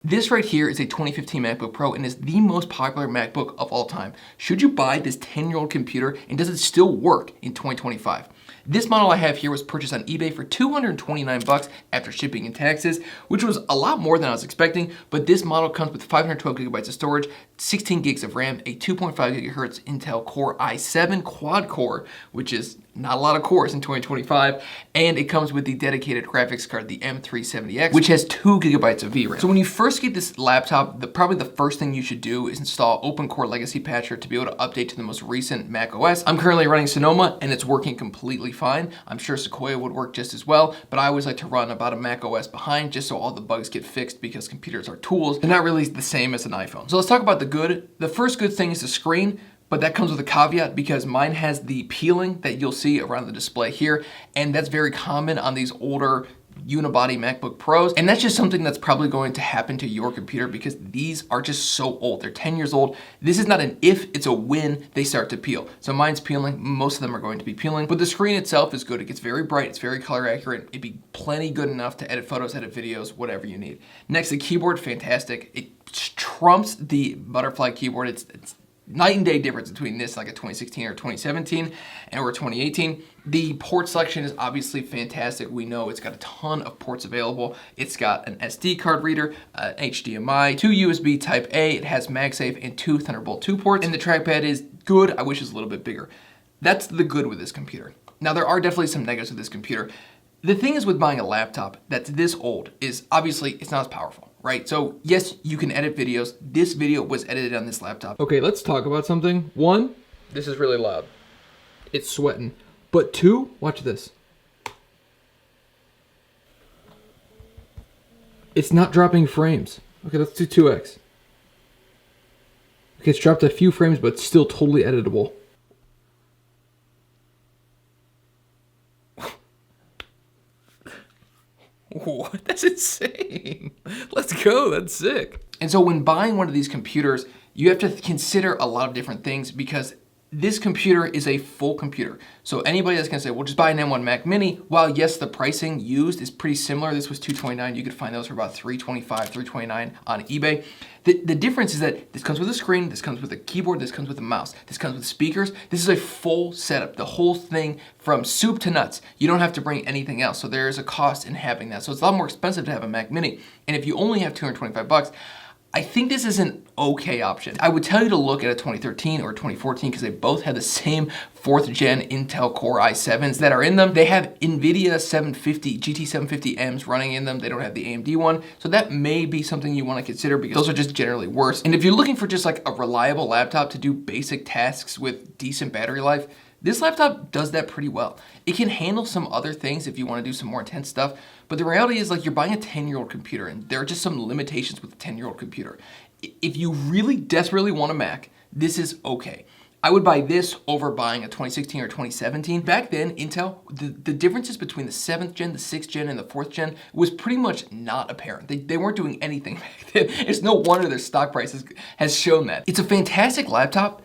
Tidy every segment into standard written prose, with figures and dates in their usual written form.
This right here is a 2015 MacBook Pro and is the most popular MacBook of all time. Should you buy this 10-year-old computer, and does it still work in 2025? This model I have here was purchased on eBay for $229 after shipping and taxes, which was a lot more than I was expecting, but this model comes with 512 gigabytes of storage, 16 gigs of RAM, a 2.5 gigahertz Intel Core i7 quad core, which is not a lot of cores in 2025, and it comes with the dedicated graphics card, the M370X, which has 2 gigabytes of VRAM. So when you first get this laptop, probably the first thing you should do is install OpenCore Legacy Patcher to be able to update to the most recent macOS. I'm currently running Sonoma, and it's working completely fine. I'm sure Sequoia would work just as well, but I always like to run about a macOS behind just so all the bugs get fixed, because computers are tools. They're not really the same as an iPhone. So let's talk about the good. The first good thing is the screen, but that comes with a caveat because mine has the peeling that you'll see around the display here, and that's very common on these older unibody MacBook Pros, and that's just something that's probably going to happen to your computer because these are just so old. They're 10 years old. This is not an if, it's a when they start to peel. So mine's peeling, most of them are going to be peeling, but the screen itself is good. It gets very bright, it's very color accurate. It'd be plenty good enough to edit photos, edit videos, whatever you need. Next, the keyboard, fantastic. It trumps the butterfly keyboard. It's night and day difference between this like a 2016 or 2017 or 2018. The port selection is obviously fantastic. We know it's got a ton of ports available. It's got an SD card reader, HDMI, 2 USB Type A, it has MagSafe, and 2 Thunderbolt 2 ports. And the trackpad is good. I wish it was a little bit bigger. That's the good with this computer. Now there are definitely some negatives with this computer. The thing is with buying a laptop that's this old is obviously it's not as powerful, right? So yes, you can edit videos. This video was edited on this laptop. Okay, let's talk about something. One, this is really loud. It's sweating. But two, watch this. It's not dropping frames. Okay, let's do 2x. Okay, it's dropped a few frames, but it's still totally editable. What? That's insane. Let's go. That's sick. And so when buying one of these computers, you have to consider a lot of different things because this computer is a full computer. So anybody that's gonna say, well, just buy an M1 Mac Mini, while yes, the pricing used is pretty similar. This was $229. You could find those for about $325, $329 on eBay. The difference is that this comes with a screen, this comes with a keyboard, this comes with a mouse, this comes with speakers. This is a full setup, the whole thing from soup to nuts. You don't have to bring anything else. So there is a cost in having that. So it's a lot more expensive to have a Mac Mini. And if you only have $225, I think this is an okay option. I would tell you to look at a 2013 or 2014 because they both have the same 4th gen Intel Core i7s that are in them. They have NVIDIA 750, GT 750Ms running in them. They don't have the AMD one. So that may be something you want to consider because those are just generally worse. And if you're looking for just like a reliable laptop to do basic tasks with decent battery life, this laptop does that pretty well. It can handle some other things if you want to do some more intense stuff, but the reality is like you're buying a 10-year-old computer and there are just some limitations with a 10-year-old computer. If you really desperately want a Mac, this is okay. I would buy this over buying a 2016 or 2017. Back then, Intel, the differences between the 7th gen, the 6th gen, and the 4th gen was pretty much not apparent. They weren't doing anything back then. It's no wonder their stock price has shown that. It's a fantastic laptop.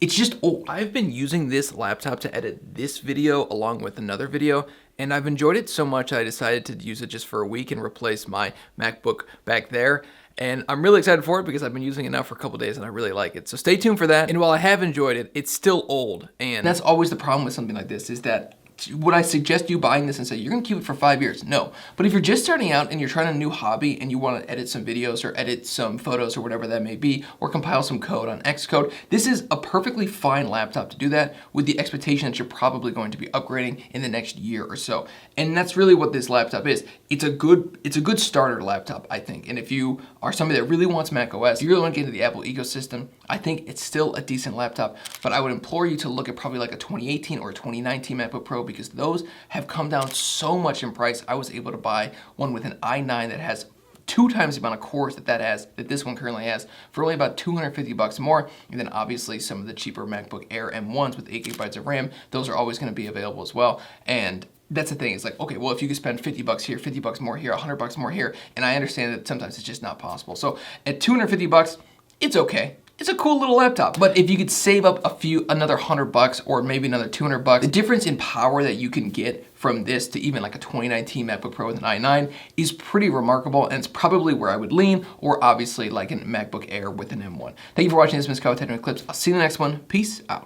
It's just old. I've been using this laptop to edit this video along with another video, and I've enjoyed it so much I decided to use it just for a week and replace my MacBook back there. And I'm really excited for it because I've been using it now for a couple days and I really like it. So stay tuned for that. And while I have enjoyed it, it's still old. And that's always the problem with something like this is that would I suggest you buying this and say, you're gonna keep it for 5 years? No. But if you're just starting out and you're trying a new hobby and you wanna edit some videos or edit some photos or whatever that may be, or compile some code on Xcode, this is a perfectly fine laptop to do that with the expectation that you're probably going to be upgrading in the next year or so. And that's really what this laptop is. It's a good starter laptop, I think. And if you are somebody that really wants macOS, you really want to get into the Apple ecosystem, I think it's still a decent laptop, but I would implore you to look at probably like a 2018 or a 2019 MacBook Pro because those have come down so much in price. I was able to buy one with an i9 that has 2 times the amount of cores that this one currently has for only about $250 more. And then obviously some of the cheaper MacBook Air M1s with 8 gigabytes of RAM, those are always going to be available as well. And that's the thing, it's like, okay, well, if you could spend $50 here, $50 more here, $100 more here, and I understand that sometimes it's just not possible. So at $250, it's okay. it's a cool little laptop. But if you could save up another $100 or maybe another $200, the difference in power that you can get from this to even like a 2019 MacBook Pro with an i9 is pretty remarkable, and it's probably where I would lean, or obviously like a MacBook Air with an M1. Thank you for watching this, Techno Eclipse. I'll see you in the next one. Peace out.